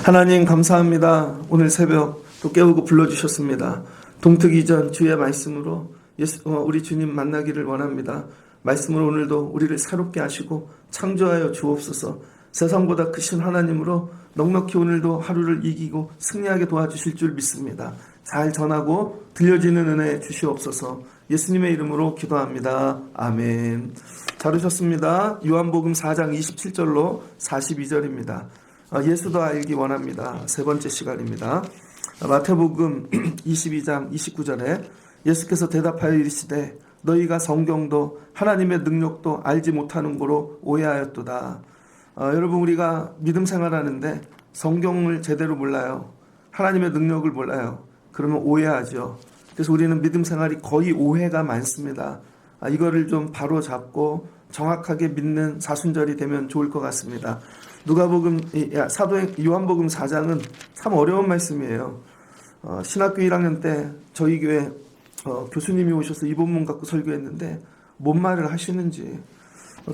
하나님 감사합니다. 오늘 새벽 또 깨우고 불러주셨습니다. 동트기 전 주의 말씀으로 우리 주님 만나기를 원합니다. 말씀으로 오늘도 우리를 새롭게 하시고 창조하여 주옵소서. 세상보다 크신 하나님으로 넉넉히 오늘도 하루를 이기고 승리하게 도와주실 줄 믿습니다. 잘 전하고 들려지는 은혜 주시옵소서. 예수님의 이름으로 기도합니다. 아멘. 잘 오셨습니다. 요한복음 4장 27절로 42절입니다. 예수도 알기 원합니다. 세 번째 시간입니다. 마태복음 22장 29절에 예수께서 대답하여 이르시되 너희가 성경도 하나님의 능력도 알지 못하는 거로 오해하였도다. 여러분, 우리가 믿음 생활하는데 성경을 제대로 몰라요. 하나님의 능력을 몰라요. 그러면 오해하죠. 그래서 우리는 믿음 생활이 거의 오해가 많습니다. 이거를 좀 바로 잡고 정확하게 믿는 사순절이 되면 좋을 것 같습니다. 요한복음 4장은 참 어려운 말씀이에요. 신학교 1학년 때 저희 교회 교수님이 오셔서 이 본문 갖고 설교했는데 뭔 말을 하시는지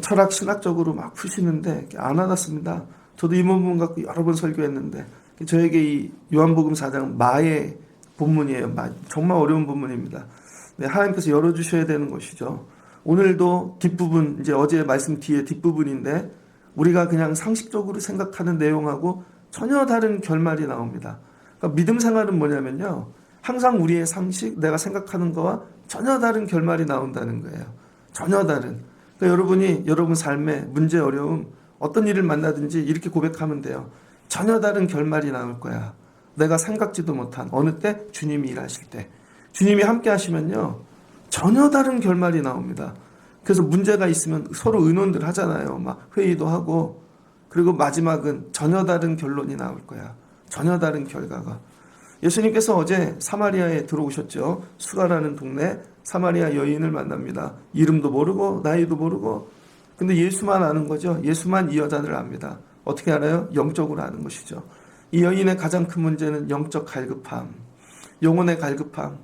철학 신학적으로 막 푸시는데 안 와닿습니다. 저도 이 본문 갖고 여러 번 설교했는데 저에게 이 요한복음 4장은 마의 본문이에요. 정말 어려운 본문입니다. 네, 하나님께서 열어주셔야 되는 것이죠. 오늘도 뒷부분, 이제 어제 말씀 뒤에 뒷부분인데 우리가 그냥 상식적으로 생각하는 내용하고 전혀 다른 결말이 나옵니다. 그러니까 믿음 생활은 뭐냐면요, 항상 우리의 상식, 내가 생각하는 거와 전혀 다른 결말이 나온다는 거예요. 전혀 다른. 그러니까 여러분이 여러분 삶의 문제, 어려움, 어떤 일을 만나든지 이렇게 고백하면 돼요. 전혀 다른 결말이 나올 거야. 내가 생각지도 못한 어느 때 주님이 일하실 때, 주님이 함께 하시면요 전혀 다른 결말이 나옵니다. 그래서 문제가 있으면 서로 의논들 하잖아요. 막 회의도 하고. 그리고 마지막은 전혀 다른 결론이 나올 거야. 전혀 다른 결과가. 예수님께서 어제 사마리아에 들어오셨죠. 수가라는 동네 사마리아 여인을 만납니다. 이름도 모르고 나이도 모르고. 근데 예수만 아는 거죠. 예수만 이 여자를 압니다. 어떻게 알아요? 영적으로 아는 것이죠. 이 여인의 가장 큰 문제는 영적 갈급함, 영혼의 갈급함.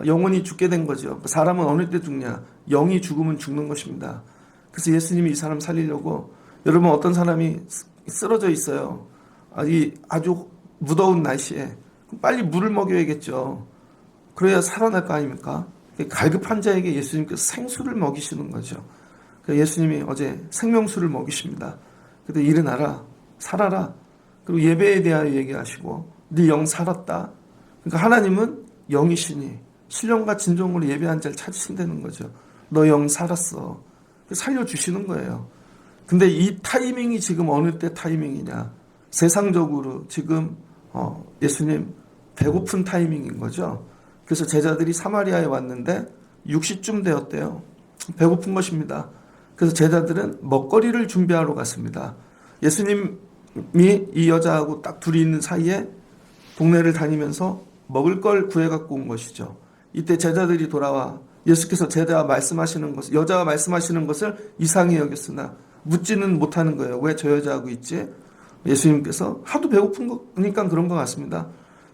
영혼이 죽게 된 거죠. 사람은 어느 때 죽냐? 영이 죽으면 죽는 것입니다. 그래서 예수님이 이 사람 살리려고, 여러분 어떤 사람이 쓰러져 있어요. 아주 무더운 날씨에 빨리 물을 먹여야겠죠. 그래야 살아날 거 아닙니까? 갈급한 자에게 예수님께서 생수를 먹이시는 거죠. 그래서 예수님이 어제 생명수를 먹이십니다. 그때 일어나라, 살아라. 그리고 예배에 대하여 얘기하시고 네 영 살았다. 그러니까 하나님은 영이시니 신령과 진정으로 예배한 자를 찾으신다는 거죠. 너 영 살았어. 살려주시는 거예요. 근데 이 타이밍이 지금 어느 때 타이밍이냐? 세상적으로 지금 예수님 배고픈 타이밍인 거죠. 그래서 제자들이 사마리아에 왔는데 6시쯤 되었대요. 배고픈 것입니다. 그래서 제자들은 먹거리를 준비하러 갔습니다. 예수님이 이 여자하고 딱 둘이 있는 사이에 동네를 다니면서 먹을 걸 구해갖고 온 것이죠. 이때 제자들이 돌아와 예수께서 여자가 말씀하시는 것을 이상히 여겼으나 묻지는 못하는 거예요. 왜 저 여자하고 있지? 예수님께서 하도 배고픈 거니까 그런 것 같습니다.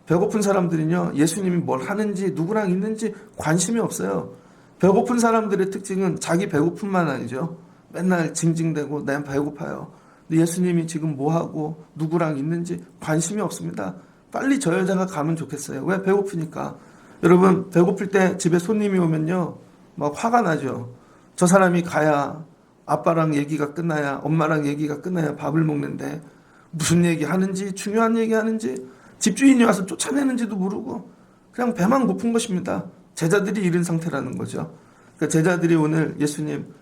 배고픈 사람들은요, 예수님이 뭘 하는지 누구랑 있는지 관심이 없어요. 배고픈 사람들의 특징은 자기 배고픔만 아니죠. 맨날 징징대고 난 배고파요. 근데 예수님이 지금 뭐하고 누구랑 있는지 관심이 없습니다. 빨리 저 여자가 가면 좋겠어요. 왜? 배고프니까. 여러분, 배고플 때 집에 손님이 오면요 막 화가 나죠. 저 사람이 가야 아빠랑 얘기가 끝나야, 엄마랑 얘기가 끝나야 밥을 먹는데 무슨 얘기 하는지, 중요한 얘기 하는지, 집주인이 와서 쫓아내는지도 모르고 그냥 배만 고픈 것입니다. 제자들이 이런 상태라는 거죠. 그러니까 제자들이 오늘 예수님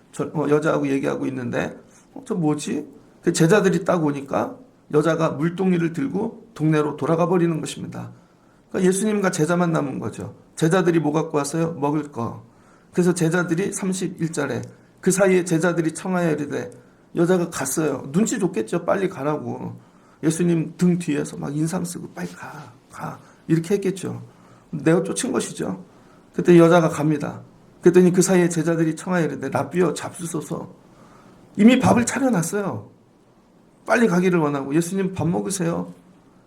여자하고 얘기하고 있는데 저 뭐지? 그 제자들이 딱 오니까 여자가 물동이를 들고 동네로 돌아가 버리는 것입니다. 그러니까 예수님과 제자만 남은 거죠. 제자들이 뭐 갖고 왔어요? 먹을 거. 그래서 제자들이 31절에 그 사이에 제자들이 청하여 이르되, 여자가 갔어요. 눈치 줬겠죠. 빨리 가라고. 예수님 등 뒤에서 막 인상 쓰고 빨리 가 이렇게 했겠죠. 내가 쫓은 것이죠. 그때 여자가 갑니다. 그랬더니 그 사이에 제자들이 청하여 이르되 라삐여 잡수소서. 이미 밥을 차려놨어요. 빨리 가기를 원하고, 예수님 밥 먹으세요.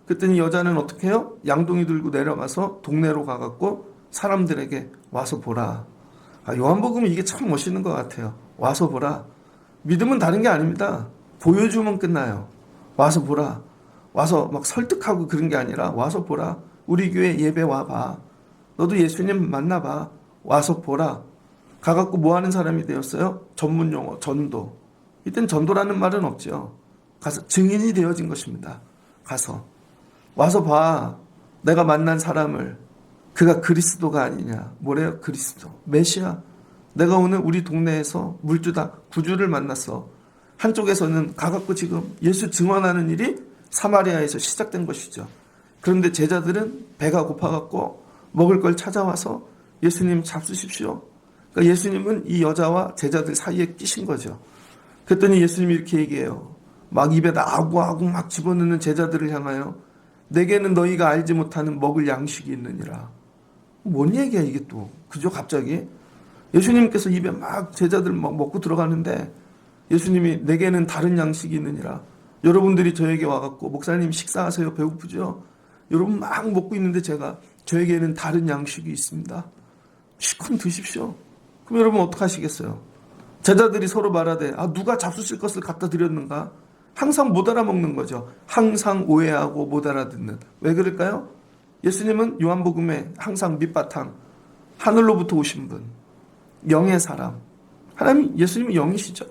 그랬더니 여자는 어떻게 해요? 양동이 들고 내려가서 동네로 가갖고 사람들에게 와서 보라. 요한복음은 이게 참 멋있는 것 같아요. 와서 보라. 믿음은 다른 게 아닙니다. 보여주면 끝나요. 와서 보라. 와서 막 설득하고 그런 게 아니라 와서 보라. 우리 교회 예배 와봐. 너도 예수님 만나봐. 와서 보라. 가갖고 뭐 하는 사람이 되었어요? 전문 용어 전도. 이땐 전도라는 말은 없죠. 가서 증인이 되어진 것입니다. 가서 와서 봐. 내가 만난 사람을. 그가 그리스도가 아니냐. 뭐래요? 그리스도. 메시아. 내가 오늘 우리 동네에서 물주다 구주를 만났어. 한쪽에서는 가갖고 지금 예수 증언하는 일이 사마리아에서 시작된 것이죠. 그런데 제자들은 배가 고파갖고 먹을 걸 찾아와서 예수님 잡수십시오. 그러니까 예수님은 이 여자와 제자들 사이에 끼신 거죠. 그랬더니 예수님이 이렇게 얘기해요. 막 입에다 아구아구 막 집어넣는 제자들을 향하여 내게는 너희가 알지 못하는 먹을 양식이 있느니라. 뭔 얘기야 이게 또. 그죠 갑자기. 예수님께서 입에 막 제자들 막 먹고 들어가는데 예수님이 내게는 다른 양식이 있느니라. 여러분들이 저에게 와갖고 목사님 식사하세요. 배고프죠? 여러분 막 먹고 있는데 제가 저에게는 다른 양식이 있습니다. 시큼 드십시오. 그럼 여러분 어떡하시겠어요? 제자들이 서로 말하되 누가 잡수실 것을 갖다 드렸는가? 항상 못 알아먹는 거죠. 항상 오해하고 못 알아듣는. 왜 그럴까요? 예수님은 요한복음에 항상 밑바탕 하늘로부터 오신 분, 영의 사람. 하나님 예수님은 영이시죠.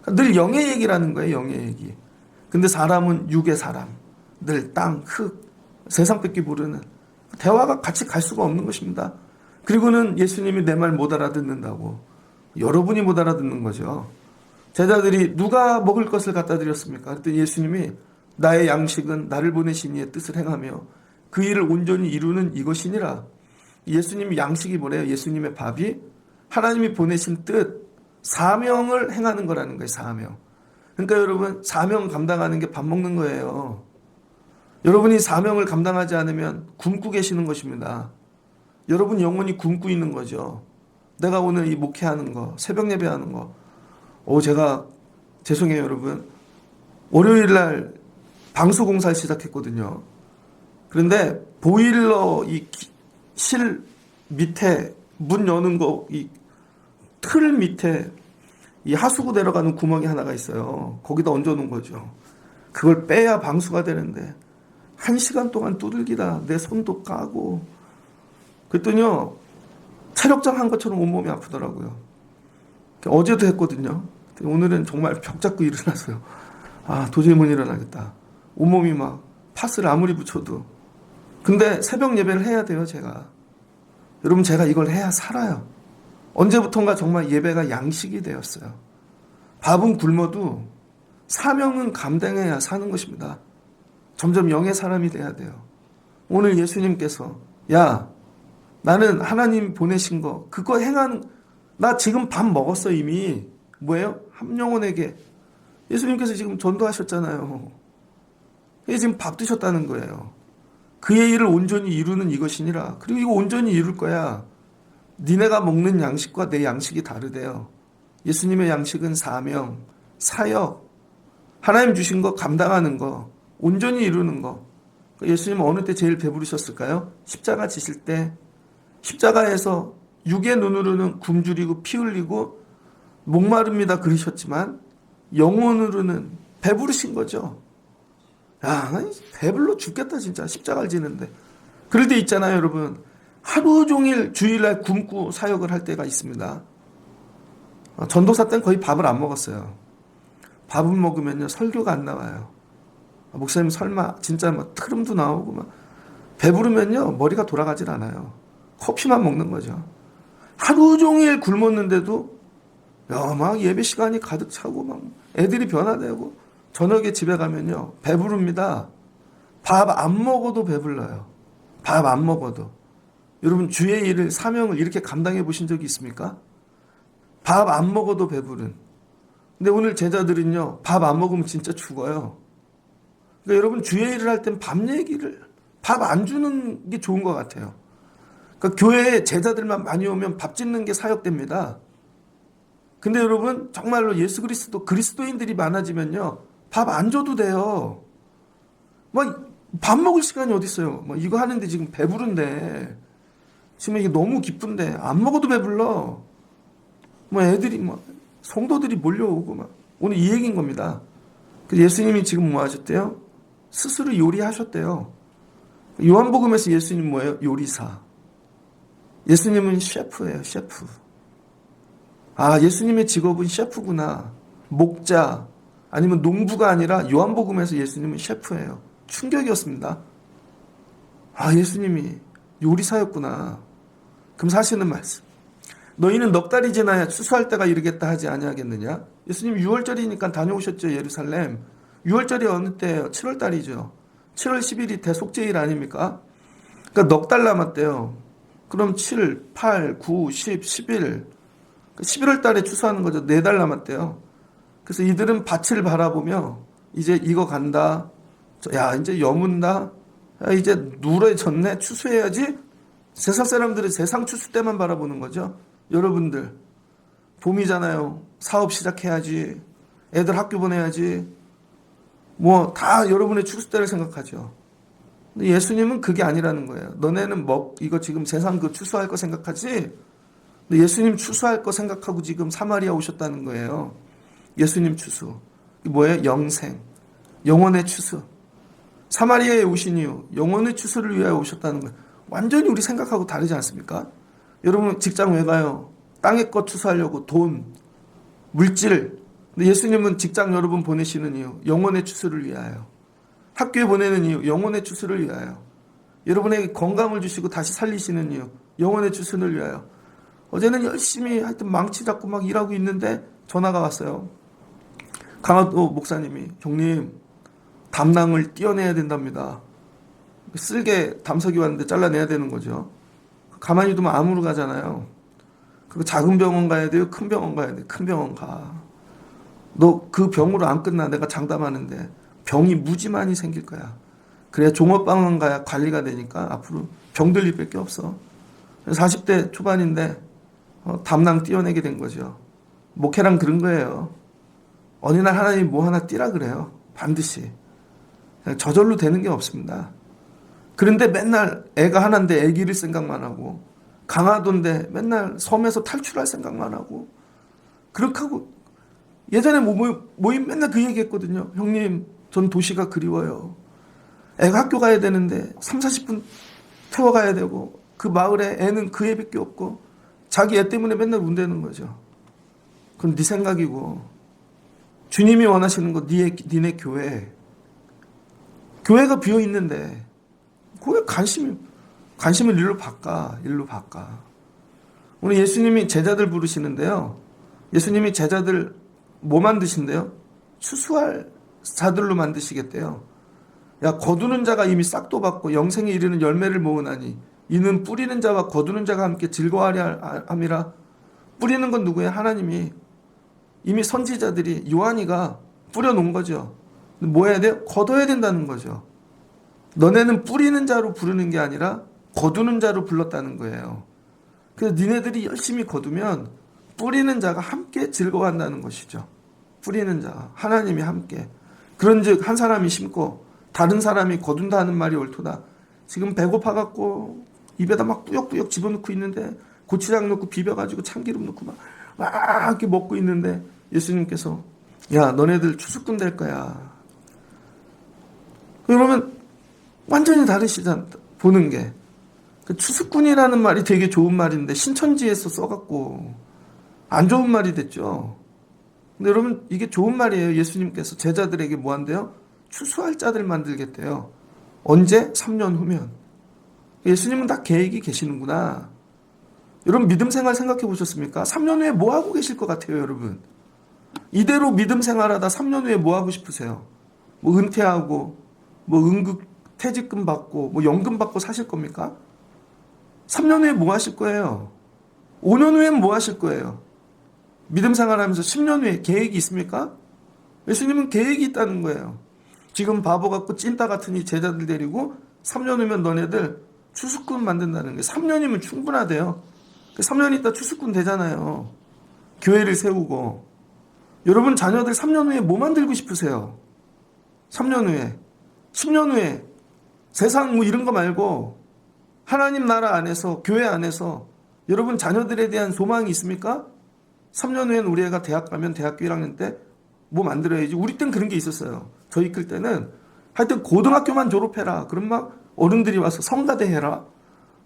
늘 영의 얘기라는 거예요. 영의 얘기. 근데 사람은 육의 사람. 늘 땅, 흙, 세상 뺏기 모르는. 대화가 같이 갈 수가 없는 것입니다. 그리고는 예수님이 내 말 못 알아듣는다고. 여러분이 못 알아듣는 거죠. 제자들이 누가 먹을 것을 갖다 드렸습니까? 그랬더니 예수님이 나의 양식은 나를 보내신 이의 뜻을 행하며 그 일을 온전히 이루는 이것이니라. 예수님의 양식이 뭐래요? 예수님의 밥이 하나님이 보내신 뜻, 사명을 행하는 거라는 거예요. 사명. 그러니까 여러분 사명 감당하는 게 밥 먹는 거예요. 여러분이 사명을 감당하지 않으면 굶고 계시는 것입니다. 여러분 영혼이 굶고 있는 거죠. 내가 오늘 이 목회하는 거, 새벽 예배하는 거. 제가 죄송해요 여러분. 월요일 날 방수공사를 시작했거든요. 그런데 보일러 이 실 밑에 문 여는 거, 이 틀 밑에 이 하수구 내려가는 구멍이 하나가 있어요. 거기다 얹어놓은 거죠. 그걸 빼야 방수가 되는데 1시간 동안 두들기다 내 손도 까고 그랬더니요 체력장 한 것처럼 온몸이 아프더라고요. 어제도 했거든요. 오늘은 정말 벽 잡고 일어났어요. 도저히 못 일어나겠다. 온몸이 막 파스를 아무리 붙여도. 근데 새벽 예배를 해야 돼요 제가. 여러분 제가 이걸 해야 살아요. 언제부턴가 정말 예배가 양식이 되었어요. 밥은 굶어도 사명은 감당해야 사는 것입니다. 점점 영의 사람이 돼야 돼요. 오늘 예수님께서 나는 하나님 보내신 거 그거 행하는 나 지금 밥 먹었어 이미. 뭐예요? 한 영혼에게 예수님께서 지금 전도하셨잖아요. 지금 밥 드셨다는 거예요. 그의 일을 온전히 이루는 이것이니라. 그리고 이거 온전히 이룰 거야. 니네가 먹는 양식과 내 양식이 다르대요. 예수님의 양식은 사명, 사역, 하나님 주신 거 감당하는 거, 온전히 이루는 거. 예수님은 어느 때 제일 배부르셨을까요? 십자가 지실 때. 십자가에서 육의 눈으로는 굶주리고 피 흘리고 목마릅니다 그러셨지만 영혼으로는 배부르신 거죠. 배불러 죽겠다 진짜 십자가를 지는데. 그럴 때 있잖아요 여러분. 하루 종일 주일날 굶고 사역을 할 때가 있습니다. 전도사 때는 거의 밥을 안 먹었어요. 밥을 먹으면요 설교가 안 나와요. 목사님 설마 진짜 막 트름도 나오고 막 배부르면요 머리가 돌아가질 않아요. 커피만 먹는 거죠. 하루 종일 굶었는데도 막 예배 시간이 가득 차고 막 애들이 변화되고 저녁에 집에 가면요 배부릅니다. 밥 안 먹어도 배불러요. 밥 안 먹어도. 여러분 주의 일을 사명을 이렇게 감당해 보신 적이 있습니까? 밥 안 먹어도 배부른. 근데 오늘 제자들은요 밥 안 먹으면 진짜 죽어요. 그러니까 여러분 주의 일을 할 땐 밥 안 주는 게 좋은 것 같아요. 그러니까 교회에 제자들만 많이 오면 밥 짓는 게 사역됩니다. 근데 여러분 정말로 예수 그리스도인들이 많아지면요 밥 안 줘도 돼요. 밥 먹을 시간이 어디 있어요? 뭐 이거 하는데 지금 배부른데, 지금 이게 너무 기쁜데 안 먹어도 배불러. 뭐 애들이 뭐 성도들이 몰려오고 막 오늘 이 얘기인 겁니다. 그 예수님이 지금 뭐 하셨대요? 스스로 요리하셨대요. 요한복음에서 예수님 뭐예요? 요리사. 예수님은 셰프예요, 셰프. 아, 예수님의 직업은 셰프구나. 목자, 아니면 농부가 아니라 요한복음에서 예수님은 셰프예요. 충격이었습니다. 아, 예수님이 요리사였구나. 그럼 사시는 말씀. 너희는 넉 달이 지나야 추수할 때가 이르겠다 하지 아니하겠느냐? 예수님 6월절이니까 다녀오셨죠, 예루살렘. 6월절이 어느 때예요? 7월달이죠. 7월 10일이 대속죄일 아닙니까? 그러니까 넉 달 남았대요. 그럼 7, 8, 9, 10, 11. 11월 달에 추수하는 거죠. 4달 남았대요. 그래서 이들은 밭을 바라보며 이제 이거 간다. 야, 이제 여문다. 야, 이제 누래졌네. 추수해야지. 세상 사람들은 세상 추수 때만 바라보는 거죠. 여러분들 봄이잖아요. 사업 시작해야지. 애들 학교 보내야지. 뭐 다 여러분의 추수 때를 생각하죠. 근데 예수님은 그게 아니라는 거예요. 너네는 이거 지금 세상 그 추수할 거 생각하지? 근데 예수님 추수할 거 생각하고 지금 사마리아 오셨다는 거예요. 예수님 추수. 뭐예요? 영생. 영혼의 추수. 사마리아에 오신 이유 영혼의 추수를 위하여 오셨다는 거예요. 완전히 우리 생각하고 다르지 않습니까? 여러분 직장 왜 가요? 땅의 것 추수하려고 돈, 물질. 근데 예수님은 직장 여러분 보내시는 이유 영혼의 추수를 위하여. 학교에 보내는 이유 영혼의 추수를 위하여. 여러분에게 건강을 주시고 다시 살리시는 이유 영혼의 추수를 위하여. 어제는 열심히 하여튼 망치 잡고 막 일하고 있는데 전화가 왔어요. 강화도 목사님이 형님 담낭을 떼어내야 된답니다. 쓸개 담석이 왔는데 잘라내야 되는 거죠. 가만히 두면 암으로 가잖아요. 그리고 작은 병원 가야 돼요? 큰 병원 가야 돼요? 큰 병원 가. 너 그 병으로 안 끝나. 내가 장담하는데 병이 무지 많이 생길 거야. 그래야 종합병원 가야 관리가 되니까 앞으로 병들 일밖에 없어. 40대 초반인데 담낭 떼어내게 된 거죠. 목회랑 그런 거예요. 어느 날 하나님 뭐 하나 띄라 그래요. 반드시. 저절로 되는 게 없습니다. 그런데 맨날 애가 하나인데 애기를 생각만 하고 강화도인데 맨날 섬에서 탈출할 생각만 하고 그렇게 하고 예전에 모임 맨날 그 얘기 했거든요. 형님 전 도시가 그리워요. 애가 학교 가야 되는데 3, 40분 태워가야 되고 그 마을에 애는 그 애밖에 없고 자기 애 때문에 맨날 운대는 거죠. 그건 네 생각이고 주님이 원하시는 거 니네 교회. 교회가 비어 있는데 그게 관심을 일로 바꿔. 오늘 예수님이 제자들 부르시는데요. 예수님이 제자들 뭐 만드신대요? 추수할 자들로 만드시겠대요. 야, 거두는 자가 이미 싹도 받고 영생에 이르는 열매를 모으나니 이는 뿌리는 자와 거두는 자가 함께 즐거워하려 함이라. 뿌리는 건 누구예요? 하나님이. 이미 선지자들이 요한이가 뿌려놓은 거죠. 뭐 해야 돼요? 거둬야 된다는 거죠. 너네는 뿌리는 자로 부르는 게 아니라 거두는 자로 불렀다는 거예요. 그래서 니네들이 열심히 거두면 뿌리는 자가 함께 즐거워한다는 것이죠. 뿌리는 자, 하나님이 함께. 그런즉 한 사람이 심고 다른 사람이 거둔다 하는 말이 옳도다. 지금 배고파갖고 입에다 막 뿌역뿌역 집어넣고 있는데 고추장 넣고 비벼가지고 참기름 넣고 막 이렇게 먹고 있는데 예수님께서 야 너네들 추수꾼 될 거야. 그러면 완전히 다르시잖아. 보는 게. 추수꾼이라는 말이 되게 좋은 말인데 신천지에서 써갖고 안 좋은 말이 됐죠. 근데 여러분 이게 좋은 말이에요. 예수님께서 제자들에게 뭐 한대요? 추수할 자들 만들겠대요. 언제? 3년 후면. 예수님은 다 계획이 계시는구나. 여러분 믿음 생활 생각해 보셨습니까? 3년 후에 뭐 하고 계실 것 같아요, 여러분? 이대로 믿음 생활하다 3년 후에 뭐 하고 싶으세요? 뭐 은퇴하고 뭐 응급 퇴직금 받고 뭐 연금 받고 사실 겁니까? 3년 후에 뭐 하실 거예요? 5년 후엔 뭐 하실 거예요? 믿음 생활하면서 10년 후에 계획이 있습니까? 예수님은 계획이 있다는 거예요. 지금 바보 같고 찐따 같으니 제자들 데리고 3년 후면 너네들 추수꾼 만든다는 거예요. 3년이면 충분하대요. 3년 있다 추수꾼 되잖아요. 교회를 세우고. 여러분 자녀들 3년 후에 뭐 만들고 싶으세요? 3년 후에. 10년 후에. 세상 뭐 이런 거 말고 하나님 나라 안에서, 교회 안에서 여러분 자녀들에 대한 소망이 있습니까? 3년 후엔 우리 애가 대학 가면 대학교 1학년 때 뭐 만들어야지. 우리 땐 그런 게 있었어요. 저 이끌 때는 하여튼 고등학교만 졸업해라. 그럼 막 어른들이 와서 성가대 해라.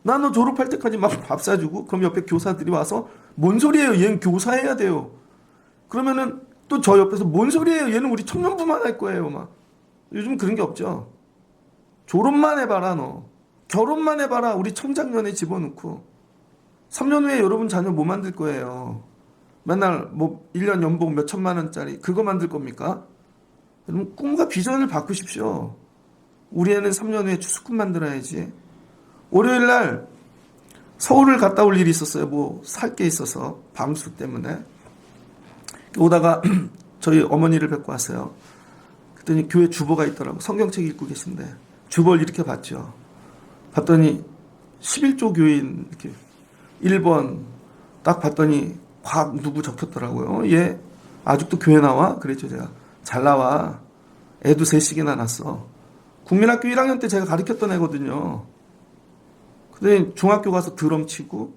나 너 졸업할 때까지 막 밥 사주고, 그럼 옆에 교사들이 와서 뭔 소리예요? 얘는 교사해야 돼요. 그러면은 또 저 옆에서 뭔 소리예요? 얘는 우리 청년부만 할 거예요. 막 요즘 그런 게 없죠. 졸업만 해봐라 너. 결혼만 해봐라. 우리 청장년에 집어넣고. 3년 후에 여러분 자녀 뭐 만들 거예요? 맨날 뭐 1년 연봉 몇 천만 원짜리 그거 만들 겁니까? 여러분 꿈과 비전을 바꾸십시오. 우리 애는 3년 후에 추수꾼 만들어야지. 월요일 날 서울을 갔다 올 일이 있었어요. 뭐 살 게 있어서 방수 때문에. 오다가 저희 어머니를 뵙고 왔어요. 그랬더니 교회 주보가 있더라고. 성경책 읽고 계신데 주보를 이렇게 봤죠. 봤더니 11조 교인 이렇게 1번 딱 봤더니 곽 누구 적혔더라고요. 얘 아직도 교회 나와? 그랬죠. 제가 잘 나와. 애도 셋씩이나 낳았어. 국민학교 1학년 때 제가 가르쳤던 애거든요. 근데 중학교 가서 드럼 치고,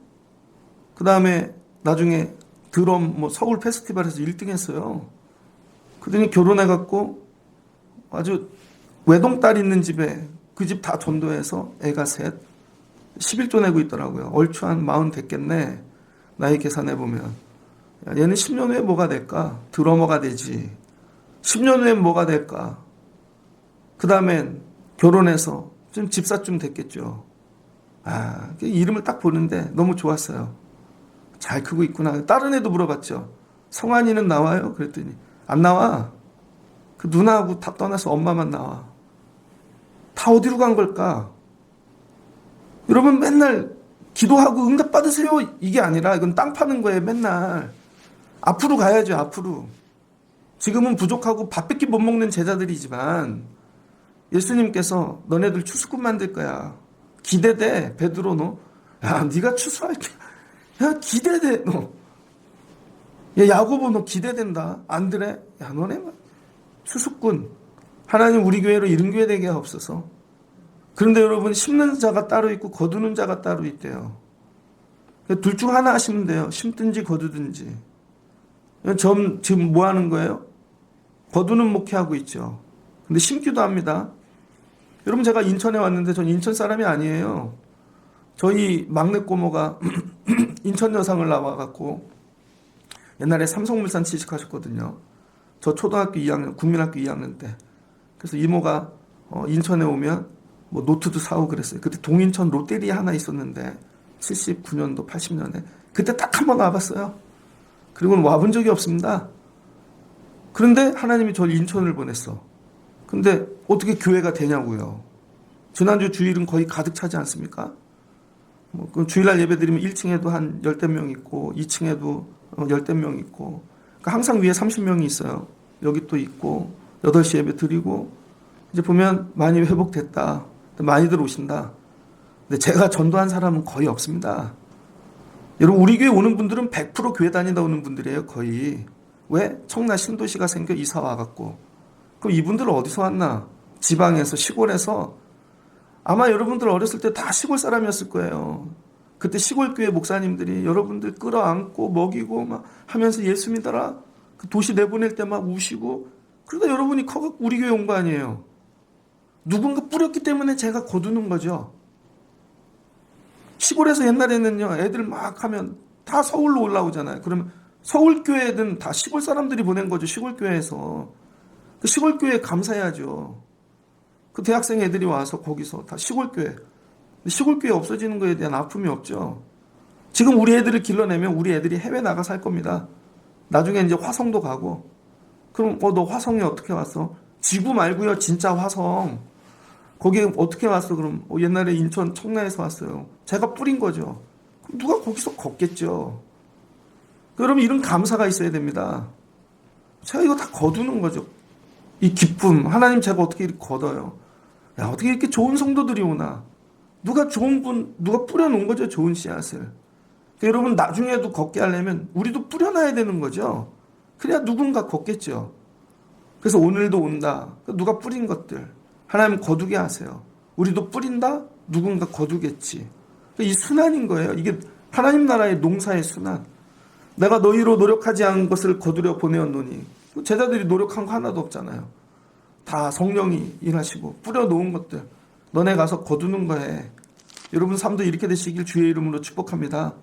그 다음에 나중에 드럼 뭐 서울 페스티벌에서 1등 했어요. 그러더니 결혼해갖고 아주 외동딸 있는 집에 그 집 다 전도해서 애가 셋, 11조 내고 있더라고요. 얼추 한 40 됐겠네. 나이 계산해보면. 얘는 10년 후에 뭐가 될까? 드러머가 되지. 10년 후엔 뭐가 될까? 그 다음엔 결혼해서 좀 집사쯤 됐겠죠. 이름을 딱 보는데 너무 좋았어요. 잘 크고 있구나. 다른 애도 물어봤죠. 성환이는 나와요? 그랬더니 안 나와. 그 누나하고 다 떠나서 엄마만 나와. 다 어디로 간 걸까? 여러분 맨날 기도하고 응답 받으세요. 이게 아니라 이건 땅 파는 거예요. 맨날. 앞으로 가야죠. 앞으로. 지금은 부족하고 밥밖에 못 먹는 제자들이지만 예수님께서 너네들 추수꾼 만들 거야. 기대돼. 베드로 너. 야 네가 추수할게. 야 기대돼. 너. 야 야고보 너 기대된다. 안드레. 야 너네 추수꾼. 하나님 우리 교회로 이런 교회 되게 하옵소서. 그런데 여러분 심는 자가 따로 있고 거두는 자가 따로 있대요. 둘 중 하나 하시면 돼요. 심든지 거두든지. 지금 뭐 하는 거예요? 거두는 목회하고 있죠. 근데 심기도 합니다. 여러분 제가 인천에 왔는데 전 인천 사람이 아니에요. 저희 막내 꼬모가 인천 여상을 나와갖고 옛날에 삼성물산 취직하셨거든요. 저 초등학교 2학년, 국민학교 2학년 때. 그래서 이모가 인천에 오면 뭐 노트도 사오고 그랬어요. 그때 동인천 롯데리아 하나 있었는데 79년도 80년에 그때 딱 한 번 와봤어요. 그리고는 와본 적이 없습니다. 그런데 하나님이 저를 인천을 보냈어. 근데 어떻게 교회가 되냐고요. 지난주 주일은 거의 가득 차지 않습니까? 뭐 주일날 예배 드리면 1층에도 한 10대 명 있고 2층에도 10대 명 있고 그러니까 항상 위에 30명이 있어요. 여기 또 있고 8시 예배 드리고 이제 보면 많이 회복됐다. 많이들 오신다. 근데 제가 전도한 사람은 거의 없습니다. 여러분 우리 교회 오는 분들은 100% 교회 다니다 오는 분들이에요. 거의. 왜? 청라 신도시가 생겨 이사 와갖고. 그럼 이분들 어디서 왔나? 지방에서 시골에서. 아마 여러분들 어렸을 때 다 시골 사람이었을 거예요. 그때 시골 교회 목사님들이 여러분들 끌어안고 먹이고 막 하면서 예수 믿어라. 그 도시 내보낼 때 막 우시고. 그러다 여러분이 커갖고 우리 교회 온 거 아니에요. 누군가 뿌렸기 때문에 제가 거두는 거죠. 시골에서 옛날에는요, 애들 막 하면 다 서울로 올라오잖아요. 그러면 서울교회든 다 시골 사람들이 보낸 거죠. 시골교회에서. 그 시골교회에 감사해야죠. 그 대학생 애들이 와서 거기서 다 시골교회. 시골교회 없어지는 거에 대한 아픔이 없죠. 지금 우리 애들을 길러내면 우리 애들이 해외 나가 살 겁니다. 나중에 이제 화성도 가고. 그럼 너 화성에 어떻게 왔어? 지구 말고요. 진짜 화성. 거기에 어떻게 왔어? 그럼 옛날에 인천 청라에서 왔어요. 제가 뿌린 거죠. 그럼 누가 거기서 걷겠죠. 여러분 이런 감사가 있어야 됩니다. 제가 이거 다 거두는 거죠. 이 기쁨. 하나님 제가 어떻게 이렇게 걷어요. 야 어떻게 이렇게 좋은 성도들이 오나. 누가 누가 뿌려놓은 거죠. 좋은 씨앗을. 여러분 나중에도 걷게 하려면 우리도 뿌려놔야 되는 거죠. 그래야 누군가 걷겠죠. 그래서 오늘도 온다. 누가 뿌린 것들. 하나님 거두게 하세요. 우리도 뿌린다? 누군가 거두겠지. 이 순환인 거예요. 이게 하나님 나라의 농사의 순환. 내가 너희로 노력하지 않은 것을 거두려 보내었노니. 제자들이 노력한 거 하나도 없잖아요. 다 성령이 일하시고 뿌려놓은 것들 너네 가서 거두는 거에 여러분 삶도 이렇게 되시길 주의 이름으로 축복합니다.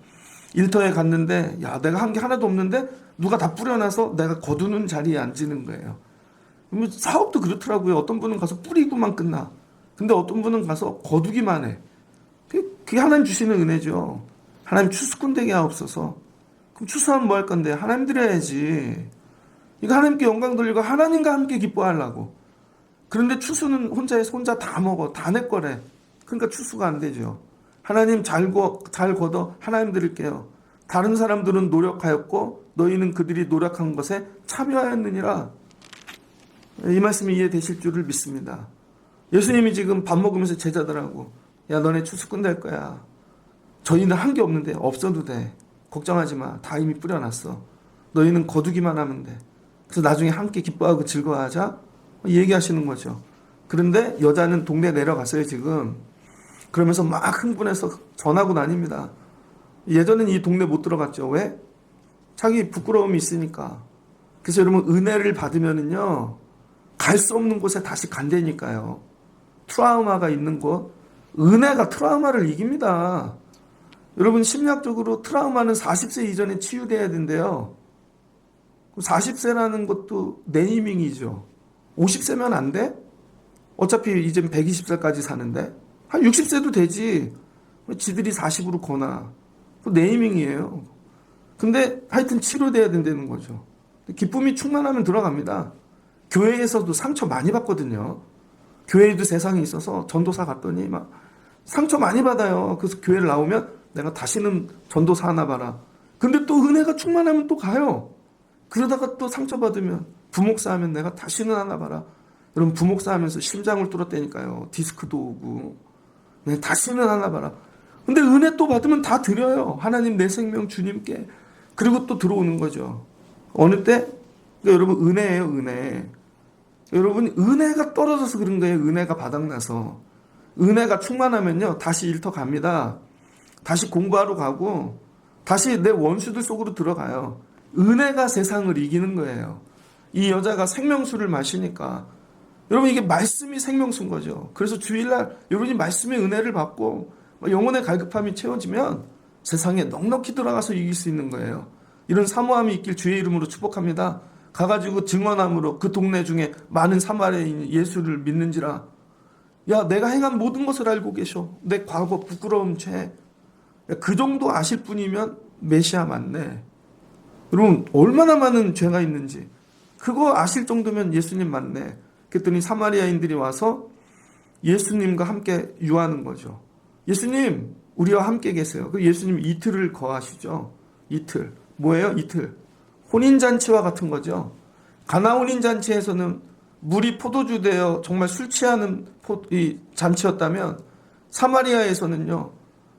일터에 갔는데 야 내가 한 게 하나도 없는데 누가 다 뿌려놔서 내가 거두는 자리에 앉는 거예요. 사업도 그렇더라고요. 어떤 분은 가서 뿌리고만 끝나. 근데 어떤 분은 가서 거두기만 해. 그게 하나님 주시는 은혜죠. 하나님 추수꾼 되게 하옵소서. 그럼 추수하면 뭐 할 건데? 하나님 드려야지. 이거 하나님께 영광 돌리고 하나님과 함께 기뻐하려고. 그런데 추수는 혼자해서 혼자 다 먹어. 다 내 거래. 그러니까 추수가 안 되죠. 하나님 잘 걷어 하나님 드릴게요. 다른 사람들은 노력하였고 너희는 그들이 노력한 것에 참여하였느니라. 이 말씀이 이해되실 줄을 믿습니다. 예수님이 지금 밥 먹으면서 제자들하고 야 너네 추수꾼 될 거야. 저희는 한 게 없는데 없어도 돼. 걱정하지 마. 다 이미 뿌려놨어. 너희는 거두기만 하면 돼. 그래서 나중에 함께 기뻐하고 즐거워하자. 얘기하시는 거죠. 그런데 여자는 동네 내려갔어요 지금. 그러면서 막 흥분해서 전하고 다닙니다. 예전엔 이 동네 못 들어갔죠. 왜? 자기 부끄러움이 있으니까. 그래서 여러분 은혜를 받으면은요 갈 수 없는 곳에 다시 간다니까요. 트라우마가 있는 곳, 은혜가 트라우마를 이깁니다. 여러분 심리학적으로 트라우마는 40세 이전에 치유돼야 된대요. 40세라는 것도 네이밍이죠. 50세면 안 돼? 어차피 이젠 120세까지 사는데 한 60세도 되지. 지들이 40으로 거나. 네이밍이에요. 근데 하여튼 치료돼야 된다는 거죠. 기쁨이 충만하면 들어갑니다. 교회에서도 상처 많이 받거든요. 교회에도 세상에 있어서 전도사 갔더니 막 상처 많이 받아요. 그래서 교회를 나오면 내가 다시는 전도사 하나 봐라. 근데 또 은혜가 충만하면 또 가요. 그러다가 또 상처받으면 부목사 하면 내가 다시는 하나 봐라. 여러분 부목사 하면서 심장을 뚫었다니까요. 디스크도 오고. 네, 다시는 하나 봐라. 근데 은혜 또 받으면 다 드려요. 하나님 내 생명 주님께. 그리고 또 들어오는 거죠. 어느 때? 그러니까 여러분 은혜예요. 은혜. 여러분 은혜가 떨어져서 그런 거예요. 은혜가 바닥나서. 은혜가 충만하면요. 다시 일터 갑니다. 다시 공부하러 가고 다시 내 원수들 속으로 들어가요. 은혜가 세상을 이기는 거예요. 이 여자가 생명수를 마시니까 여러분 이게 말씀이 생명수인 거죠. 그래서 주일날 여러분이 말씀의 은혜를 받고 영혼의 갈급함이 채워지면 세상에 넉넉히 들어가서 이길 수 있는 거예요. 이런 사모함이 있길 주의 이름으로 축복합니다. 가가지고 증언함으로 그 동네 중에 많은 사마리아인이 예수를 믿는지라. 야 내가 행한 모든 것을 알고 계셔. 내 과거 부끄러움 죄. 그 정도 아실 분이면 메시아 맞네. 여러분 얼마나 많은 죄가 있는지 그거 아실 정도면 예수님 맞네. 그랬더니 사마리아인들이 와서 예수님과 함께 유하는 거죠. 예수님 우리와 함께 계세요. 그 예수님 이틀을 거하시죠. 이틀. 뭐예요? 이틀. 혼인잔치와 같은 거죠. 가나 혼인잔치에서는 물이 포도주 되어 정말 술 취하는 이 잔치였다면 사마리아에서는요.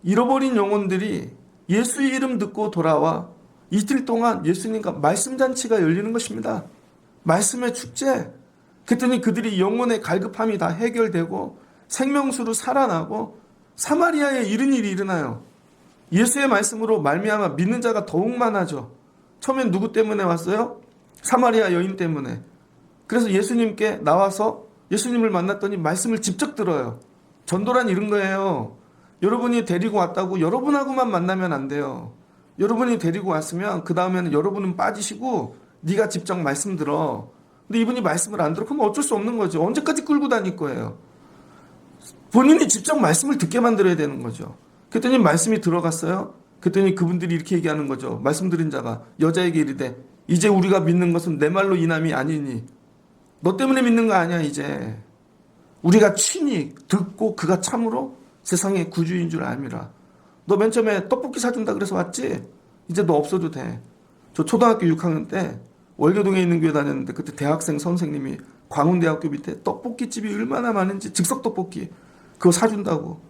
잃어버린 영혼들이 예수의 이름 듣고 돌아와 이틀 동안 예수님과 말씀잔치가 열리는 것입니다. 말씀의 축제. 그랬더니 그들이 영혼의 갈급함이 다 해결되고 생명수로 살아나고 사마리아에 이런 일이 일어나요. 예수의 말씀으로 말미암아 믿는 자가 더욱 많아져. 처음엔 누구 때문에 왔어요? 사마리아 여인 때문에. 그래서 예수님께 나와서 예수님을 만났더니 말씀을 직접 들어요. 전도란 이런 거예요. 여러분이 데리고 왔다고 여러분하고만 만나면 안 돼요. 여러분이 데리고 왔으면 그 다음에는 여러분은 빠지시고 네가 직접 말씀 들어. 근데 이분이 말씀을 안 들어. 그럼 어쩔 수 없는 거죠. 언제까지 끌고 다닐 거예요. 본인이 직접 말씀을 듣게 만들어야 되는 거죠. 그랬더니 말씀이 들어갔어요. 그랬더니 그분들이 이렇게 얘기하는 거죠. 말씀 들은 자가 여자에게 이르되 이제 우리가 믿는 것은 내 말로 인함이 아니니 너 때문에 믿는 거 아니야 이제. 우리가 친히 듣고 그가 참으로 세상의 구주인 줄 알미라. 너 맨 처음에 떡볶이 사준다 그래서 왔지? 이제 너 없어도 돼. 저 초등학교 6학년 때 월교동에 있는 교회 다녔는데 그때 대학생 선생님이 광운대학교 밑에 떡볶이집이 얼마나 많은지 즉석떡볶이 그거 사준다고.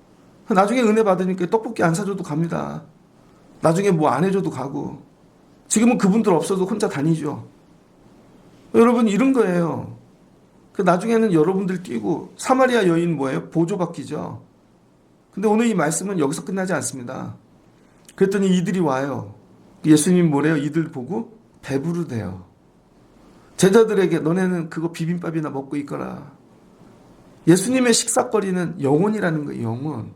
나중에 은혜 받으니까 떡볶이 안 사줘도 갑니다. 나중에 뭐 안 해줘도 가고. 지금은 그분들 없어도 혼자 다니죠. 여러분 이런 거예요. 그 나중에는 여러분들 뛰고 사마리아 여인 뭐예요? 보조받기죠. 근데 오늘 이 말씀은 여기서 끝나지 않습니다. 그랬더니 이들이 와요. 예수님 뭐래요? 이들 보고 배부르대요. 제자들에게 너네는 그거 비빔밥이나 먹고 있거라. 예수님의 식사거리는 영혼이라는 거예요. 영혼.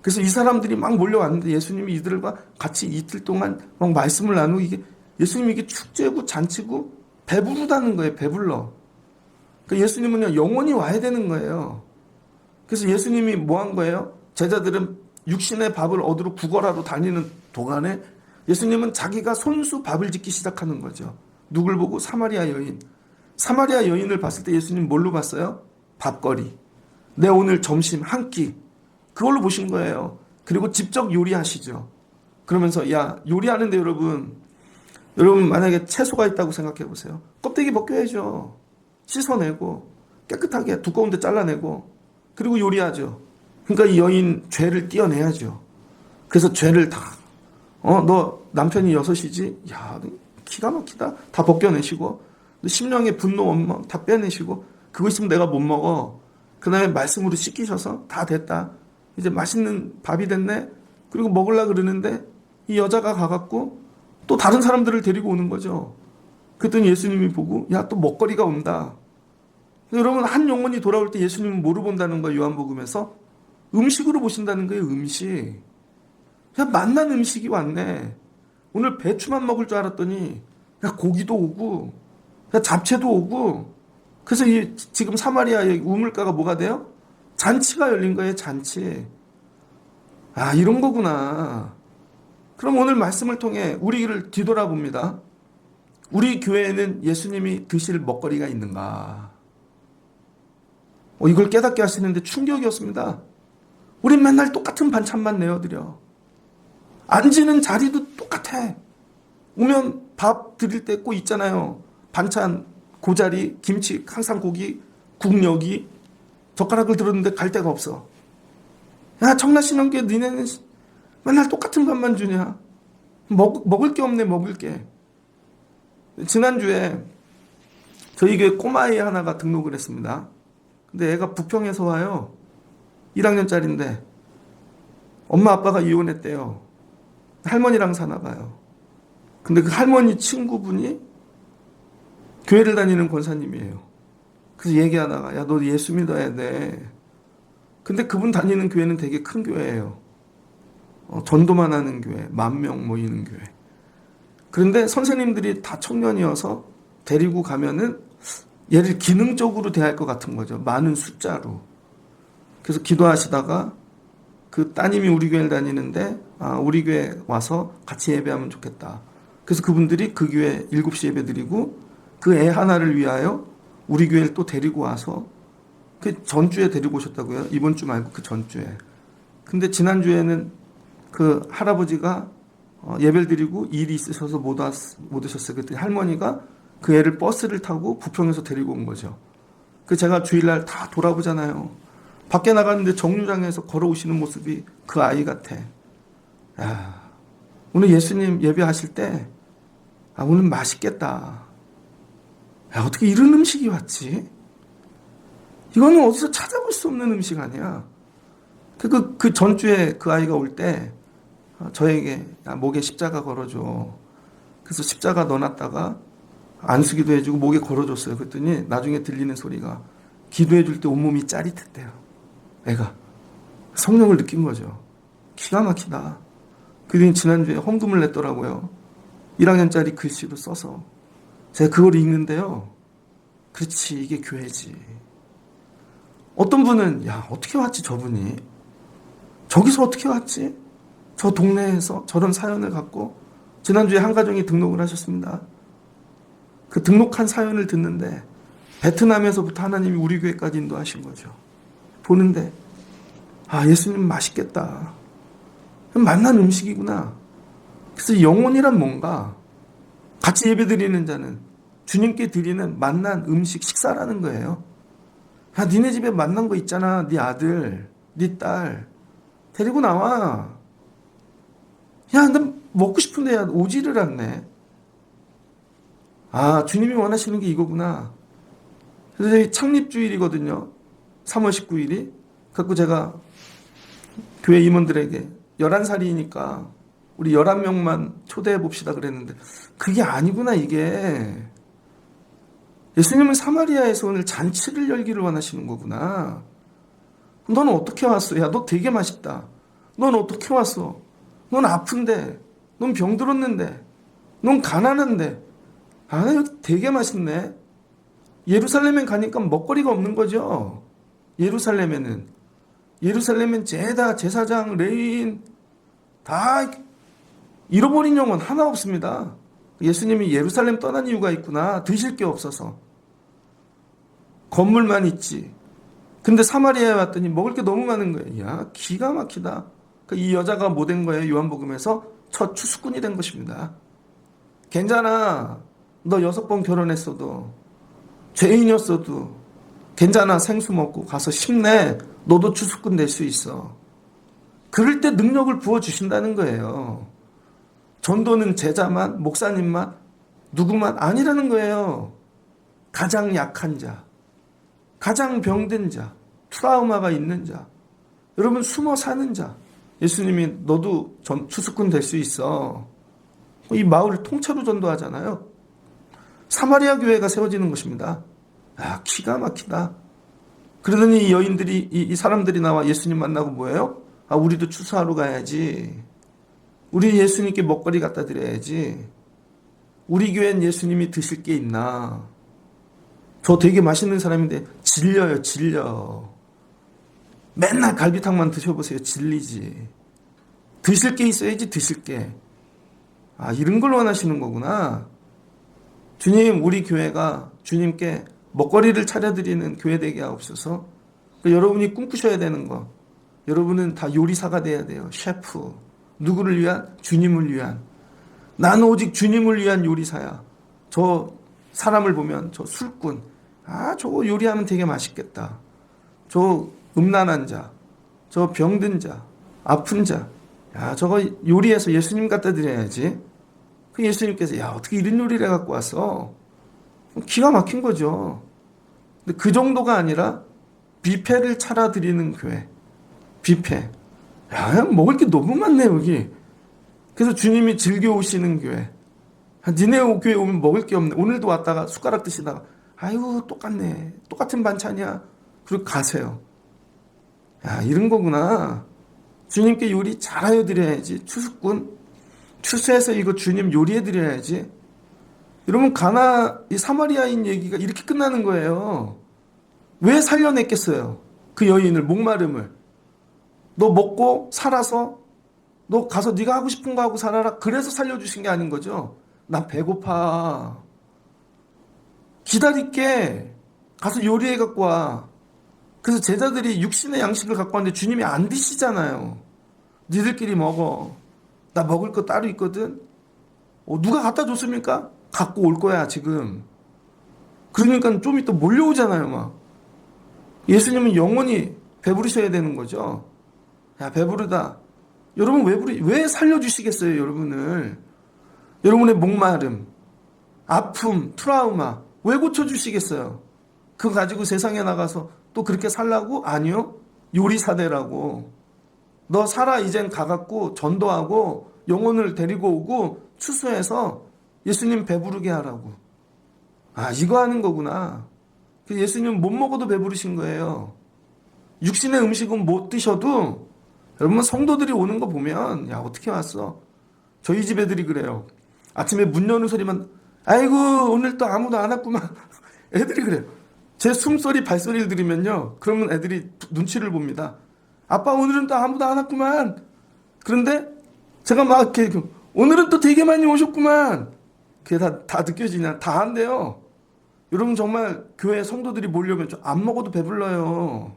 그래서 이 사람들이 막 몰려왔는데 예수님이 이들과 같이 이틀 동안 막 말씀을 나누고 이게 예수님이 이게 축제고 잔치고 배부르다는 거예요. 배불러. 그러니까 예수님은요 영혼이 와야 되는 거예요. 그래서 예수님이 뭐 한 거예요? 제자들은 육신의 밥을 얻으러 구걸하러 다니는 동안에 예수님은 자기가 손수 밥을 짓기 시작하는 거죠. 누굴 보고? 사마리아 여인. 사마리아 여인을 봤을 때 예수님 뭘로 봤어요? 밥거리. 내 오늘 점심 한 끼. 그걸로 보신 거예요. 그리고 직접 요리하시죠. 그러면서 야 요리하는데 여러분 만약에 채소가 있다고 생각해 보세요. 껍데기 벗겨야죠. 씻어내고 깨끗하게 두꺼운데 잘라내고 그리고 요리하죠. 그러니까 이 여인 죄를 떼어내야죠. 그래서 죄를 너 남편이 6이지? 야 기가 막히다. 다 벗겨내시고 심령의 분노 원망 다 빼내시고 그거 있으면 내가 못 먹어. 그 다음에 말씀으로 씻기셔서 다 됐다. 이제 맛있는 밥이 됐네. 그리고 먹으려고 그러는데 이 여자가 가갖고 또 다른 사람들을 데리고 오는 거죠. 그랬더니 예수님이 보고 야 또 먹거리가 온다. 여러분 한 영혼이 돌아올 때 예수님은 뭐로 본다는 거예요? 요한복음에서 음식으로 보신다는 거예요. 음식. 야 맛난 음식이 왔네. 오늘 배추만 먹을 줄 알았더니 야 고기도 오고 야 잡채도 오고. 그래서 지금 사마리아의 우물가가 뭐가 돼요? 잔치가 열린 거예요. 잔치. 아 이런 거구나. 그럼 오늘 말씀을 통해 우리를 뒤돌아봅니다. 우리 교회에는 예수님이 드실 먹거리가 있는가? 이걸 깨닫게 하시는데 충격이었습니다. 우린 맨날 똑같은 반찬만 내어드려. 앉는 자리도 똑같아. 오면 밥 드릴 때 꼭 있잖아요. 반찬, 고자리, 김치, 항상 고기, 국 여기. 젓가락을 들었는데 갈 데가 없어. 야 청라신앙교회 니네는 맨날 똑같은 밥만 주냐. 먹을 게 없네. 먹을 게. 지난주에 저희 교회 꼬마아이 하나가 등록을 했습니다. 근데 애가 부평에서 와요. 1학년짜리인데 엄마 아빠가 이혼했대요. 할머니랑 사나 봐요. 근데 그 할머니 친구분이 교회를 다니는 권사님이에요. 그래서 얘기하다가 야 너 예수 믿어야 돼. 근데 그분 다니는 교회는 되게 큰 교회예요. 전도만 하는 교회, 10,000명 모이는 교회. 그런데 선생님들이 다 청년이어서 데리고 가면은 얘를 기능적으로 대할 것 같은 거죠. 많은 숫자로. 그래서 기도하시다가 그 따님이 우리 교회를 다니는데 우리 교회 와서 같이 예배하면 좋겠다. 그래서 그분들이 그 교회 7시 예배 드리고 그 애 하나를 위하여 우리 교회를 또 데리고 와서 그 전주에 데리고 오셨다고요. 이번 주 말고 그 전주에. 근데 지난주에는 그 할아버지가 예배를 드리고 일이 있으셔서 못 오셨어요. 그때 할머니가 그 애를 버스를 타고 부평에서 데리고 온 거죠. 그 제가 주일날 다 돌아보잖아요. 밖에 나갔는데 정류장에서 걸어오시는 모습이 그 아이 같아. 야, 오늘 예수님 예배하실 때 오늘 맛있겠다. 야, 어떻게 이런 음식이 왔지? 이거는 어디서 찾아볼 수 없는 음식 아니야. 그 전주에 그 아이가 올 때 저에게 목에 십자가 걸어줘. 그래서 십자가 넣어놨다가 안수기도 해주고 목에 걸어줬어요. 그랬더니 나중에 들리는 소리가 기도해줄 때 온몸이 짜릿했대요. 애가 성령을 느낀 거죠. 기가 막히다. 그들이 지난주에 헌금을 냈더라고요. 1학년짜리 글씨로 써서. 제가 그걸 읽는데요. 그렇지, 이게 교회지. 어떤 분은 야 어떻게 왔지 저분이. 저기서 어떻게 왔지. 저 동네에서 저런 사연을 갖고. 지난주에 한 가정이 등록을 하셨습니다. 그 등록한 사연을 듣는데 베트남에서부터 하나님이 우리 교회까지 인도하신 거죠. 보는데 예수님 맛있겠다. 맛난 음식이구나. 그래서 영혼이란 뭔가 같이 예배드리는 자는 주님께 드리는 맛난 음식 식사라는 거예요. 야 니네 집에 맛난 거 있잖아. 네 아들 네 딸 데리고 나와. 야 나 먹고 싶은데 오지를 않네. 주님이 원하시는 게 이거구나. 그래서 이 창립주일이거든요. 3월 19일이. 그래서 제가 교회 임원들에게 11살이니까 우리 11명만 초대해 봅시다 그랬는데 그게 아니구나 이게. 예수님은 사마리아에서 오늘 잔치를 열기를 원하시는 거구나. 너는 어떻게 왔어? 야, 너 되게 맛있다. 넌 어떻게 왔어? 넌 아픈데, 넌 병들었는데, 넌 가난한데. 아, 여기 되게 맛있네. 예루살렘에 가니까 먹거리가 없는 거죠. 예루살렘에는 죄다 제사장, 레위인 다 잃어버린 영혼 하나 없습니다. 예수님이 예루살렘 떠난 이유가 있구나. 드실 게 없어서. 건물만 있지. 근데 사마리아에 왔더니 먹을 게 너무 많은 거예요. 야, 기가 막히다. 이 여자가 뭐 된 거예요? 요한복음에서 첫 추수꾼이 된 것입니다. 괜찮아. 너 6번 결혼했어도, 죄인이었어도, 괜찮아. 생수 먹고 가서 힘내. 너도 추수꾼 될 수 있어. 그럴 때 능력을 부어주신다는 거예요. 전도는 제자만, 목사님만, 누구만 아니라는 거예요. 가장 약한 자, 가장 병든 자, 트라우마가 있는 자, 여러분 숨어 사는 자, 예수님이 너도 추수꾼 될 수 있어. 이 마을을 통째로 전도하잖아요. 사마리아 교회가 세워지는 것입니다. 아, 기가 막히다. 그러더니 이 여인들이, 이 사람들이 나와 예수님 만나고 뭐예요? 아, 우리도 추수하러 가야지. 우리 예수님께 먹거리 갖다 드려야지. 우리 교회는 예수님이 드실 게 있나? 저 되게 맛있는 사람인데 질려요, 질려. 맨날 갈비탕만 드셔보세요. 질리지. 드실 게 있어야지, 드실 게. 아, 이런 걸 원하시는 거구나. 주님, 우리 교회가 주님께 먹거리를 차려드리는 교회 되게 하옵소서. 여러분이 꿈꾸셔야 되는 거. 여러분은 다 요리사가 돼야 돼요. 셰프. 누구를 위한? 주님을 위한. 나는 오직 주님을 위한 요리사야. 저 사람을 보면 저 술꾼. 아, 저거 요리하면 되게 맛있겠다. 저 음란한 자, 저 병든 자, 아픈 자. 야, 저거 요리해서 예수님 갖다 드려야지. 그 예수님께서 야, 어떻게 이런 요리를 갖고 왔어? 기가 막힌 거죠. 근데 그 정도가 아니라 뷔페를 차려드리는 교회. 뷔페. 야, 먹을 게 너무 많네 여기. 그래서 주님이 즐겨 오시는 교회. 니네 교회 오면 먹을 게 없네. 오늘도 왔다가 숟가락 드시다가 아유 똑같네. 똑같은 반찬이야. 그리고 가세요. 야, 이런 거구나. 주님께 요리 잘하여 드려야지. 추수꾼. 추수해서 이거 주님 요리해 드려야지. 여러분 이 사마리아인 얘기가 이렇게 끝나는 거예요. 왜 살려냈겠어요? 그 여인을, 목마름을. 너 먹고 살아서 너 가서 네가 하고 싶은 거 하고 살아라. 그래서 살려주신 게 아닌 거죠. 나 배고파. 기다릴게. 가서 요리해 갖고 와. 그래서 제자들이 육신의 양식을 갖고 왔는데 주님이 안 드시잖아요. 니들끼리 먹어. 나 먹을 거 따로 있거든. 누가 갖다 줬습니까? 갖고 올 거야 지금. 그러니까 좀 이따 몰려오잖아요 막. 예수님은 영원히 배부르셔야 되는 거죠. 야, 배부르다. 여러분 왜 살려주시겠어요 여러분을. 여러분의 목마름, 아픔, 트라우마 왜 고쳐주시겠어요? 그거 가지고 세상에 나가서 또 그렇게 살라고? 아니요. 요리사대라고. 너 살아 이젠 가갖고 전도하고 영혼을 데리고 오고 추수해서 예수님 배부르게 하라고. 아, 이거 하는 거구나. 예수님 못 먹어도 배부르신 거예요. 육신의 음식은 못 드셔도 여러분 성도들이 오는 거 보면 야, 어떻게 왔어? 저희 집 애들이 그래요. 아침에 문 여는 소리만 아이고 오늘 또 아무도 안 왔구만. 애들이 그래요. 제 숨소리 발소리를 들으면요, 그러면 애들이 눈치를 봅니다. 아빠 오늘은 또 아무도 안 왔구만. 그런데 제가 막 이렇게 오늘은 또 되게 많이 오셨구만. 그게 다 느껴지냐? 다 한대요. 여러분 정말 교회 성도들이 몰려오면 안 먹어도 배불러요.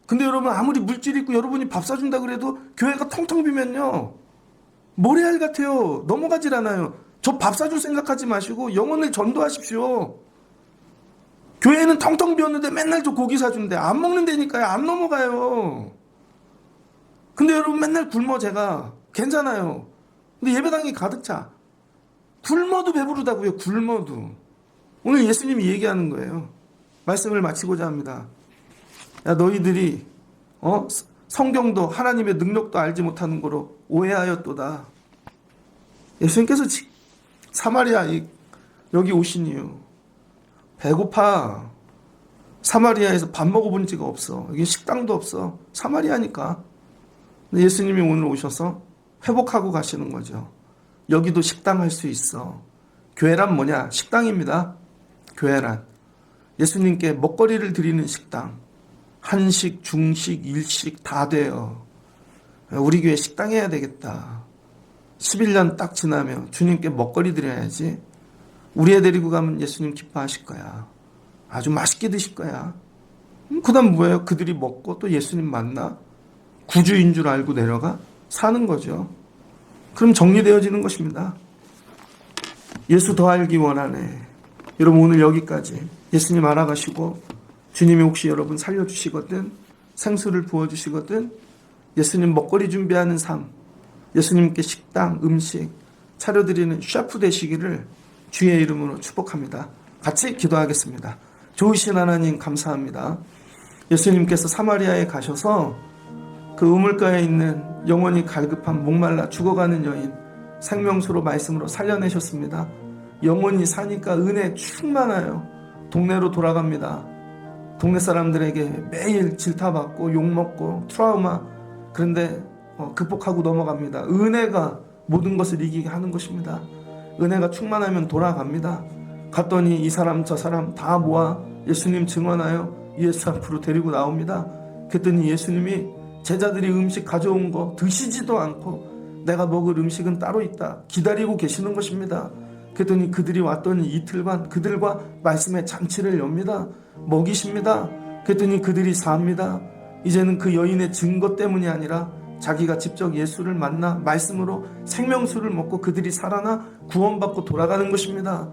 근데 여러분 아무리 물질 있고 여러분이 밥 사준다 그래도 교회가 텅텅 비면요, 모래알 같아요. 넘어가질 않아요. 저 밥 사줄 생각하지 마시고 영혼을 전도하십시오. 교회는 텅텅 비었는데 맨날 저 고기 사준대. 안 먹는다니까요. 안 넘어가요. 근데 여러분 맨날 굶어 제가. 괜찮아요. 근데 예배당이 가득 차. 굶어도 배부르다고요. 굶어도. 오늘 예수님이 얘기하는 거예요. 말씀을 마치고자 합니다. 야, 너희들이 성경도 하나님의 능력도 알지 못하는 거로 오해하였도다. 예수님께서 사마리아 여기 오신 이유, 배고파. 사마리아에서 밥 먹어본 지가 없어. 여기 식당도 없어. 사마리아니까. 근데 예수님이 오늘 오셔서 회복하고 가시는 거죠. 여기도 식당 할 수 있어. 교회란 뭐냐? 식당입니다. 교회란 예수님께 먹거리를 드리는 식당. 한식, 중식, 일식 다 돼요. 우리 교회 식당 해야 되겠다. 11년 딱 지나면 주님께 먹거리 드려야지. 우리 애 데리고 가면 예수님 기뻐하실 거야. 아주 맛있게 드실 거야. 그 다음 뭐예요? 그들이 먹고 또 예수님 만나 구주인 줄 알고 내려가 사는 거죠. 그럼 정리되어지는 것입니다. 예수 더 알기 원하네. 여러분 오늘 여기까지 예수님 알아가시고 주님이 혹시 여러분 살려주시거든, 생수를 부어주시거든, 예수님 먹거리 준비하는 삶, 예수님께 식당, 음식 차려드리는 셰프 되시기를 주의 이름으로 축복합니다. 같이 기도하겠습니다. 좋으신 하나님 감사합니다. 예수님께서 사마리아에 가셔서 그 우물가에 있는 영혼이 갈급한 목말라 죽어가는 여인 생명수로 말씀으로 살려내셨습니다. 영혼이 사니까 은혜 충만하여 동네로 돌아갑니다. 동네 사람들에게 매일 질타받고 욕먹고 트라우마, 그런데 극복하고 넘어갑니다. 은혜가 모든 것을 이기게 하는 것입니다. 은혜가 충만하면 돌아갑니다. 갔더니 이 사람 저 사람 다 모아 예수님 증언하여 예수 앞으로 데리고 나옵니다. 그랬더니 예수님이 제자들이 음식 가져온 거 드시지도 않고 내가 먹을 음식은 따로 있다 기다리고 계시는 것입니다. 그랬더니 그들이 왔더니 이틀간 그들과 말씀의 잔치를 엽니다. 먹이십니다. 그랬더니 그들이 삽니다. 이제는 그 여인의 증거 때문이 아니라 자기가 직접 예수를 만나 말씀으로 생명수를 먹고 그들이 살아나 구원받고 돌아가는 것입니다.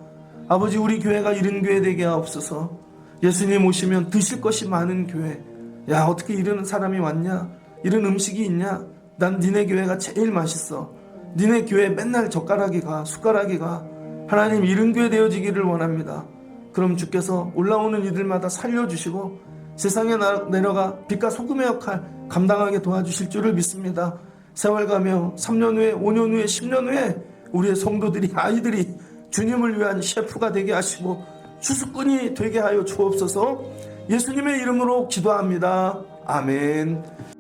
아버지, 우리 교회가 이런 교회 되게 하옵소서. 예수님 오시면 드실 것이 많은 교회. 야, 어떻게 이런 사람이 왔냐? 이런 음식이 있냐? 난 니네 교회가 제일 맛있어. 니네 교회 맨날 젓가락이 가, 숟가락이 가. 하나님, 이런 교회 되어지기를 원합니다. 그럼 주께서 올라오는 이들마다 살려주시고 세상에 내려가 빛과 소금의 역할 감당하게 도와주실 줄을 믿습니다. 세월 가며 3년 후에, 5년 후에, 10년 후에 우리의 성도들이, 아이들이 주님을 위한 셰프가 되게 하시고 추수꾼이 되게 하여 주옵소서. 예수님의 이름으로 기도합니다. 아멘.